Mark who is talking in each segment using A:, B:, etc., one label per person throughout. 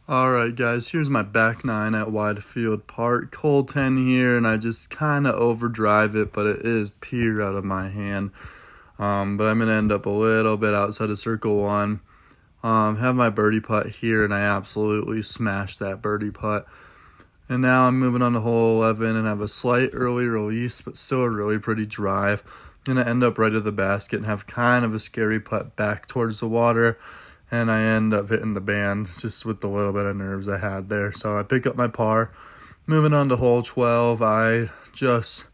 A: Alright guys, here's my back 9 at Widefield Park. Hole 10 here, and I just kind of overdrive it, but it is pure out of my hand. But I'm going to end up a little bit outside of circle 1. Have my birdie putt here, and I absolutely smashed that birdie putt. And now I'm moving on to hole 11 and have a slight early release, but still a really pretty drive. I'm going to end up right at the basket and have kind of a scary putt back towards the water. And I end up hitting the band just with the little bit of nerves I had there. So I pick up my par. Moving on to hole 12, I just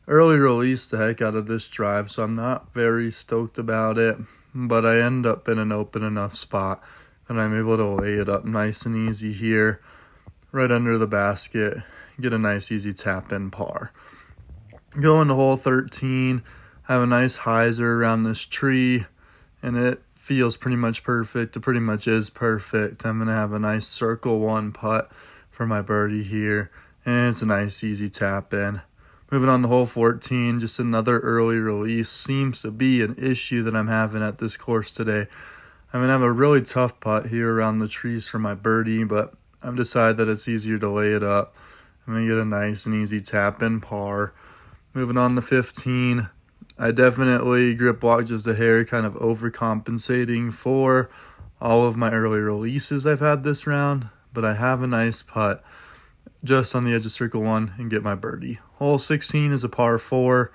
A: early released the heck out of this drive, so I'm not very stoked about it. But I end up in an open enough spot that I'm able to lay it up nice and easy here, right under the basket, get a nice easy tap in par. Going to hole 13, have a nice hyzer around this tree, and it feels pretty much perfect. It pretty much is perfect. I'm going to have a nice circle 1 putt for my birdie here, and it's a nice easy tap in. Moving on to hole 14, just another early release. Seems to be an issue that I'm having at this course today. I'm going to have a really tough putt here around the trees for my birdie, but I've decided that it's easier to lay it up. I'm going to get a nice and easy tap in par. Moving on to 15, I definitely grip walk just a hair, kind of overcompensating for all of my early releases I've had this round, but I have a nice putt just on the edge of circle 1 and get my birdie. Hole 16 is a par 4.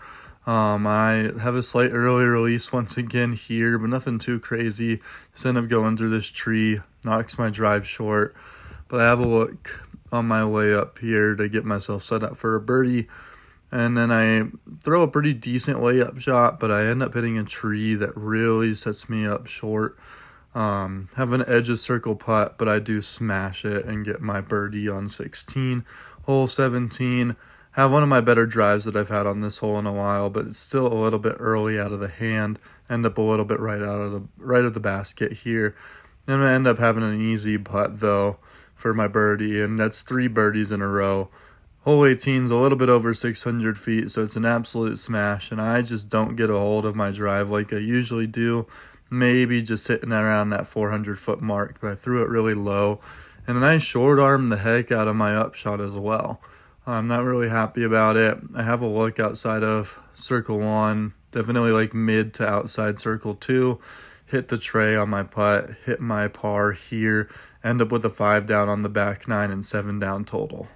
A: I have a slight early release once again here, but nothing too crazy. Just end up going through this tree, knocks my drive short, but I have a look on my way up here to get myself set up for a birdie. And then I throw a pretty decent layup shot, but I end up hitting a tree that really sets me up short. Have an edge of circle putt, but I do smash it and get my birdie on 16. Hole 17, have one of my better drives that I've had on this hole in a while, but it's still a little bit early out of the hand. End up a little bit right of the basket here. And I end up having an easy putt though for my birdie, and that's 3 birdies in a row. Hole 18 is a little bit over 600 feet, so it's an absolute smash, and I just don't get a hold of my drive like I usually do. Maybe just hitting around that 400-foot mark, but I threw it really low. And then I short armed the heck out of my upshot as well. I'm not really happy about it. I have a look outside of circle 1, definitely like mid to outside circle 2. Hit the tray on my putt, hit my par here, end up with a 5 down on the back 9 and 7 down total.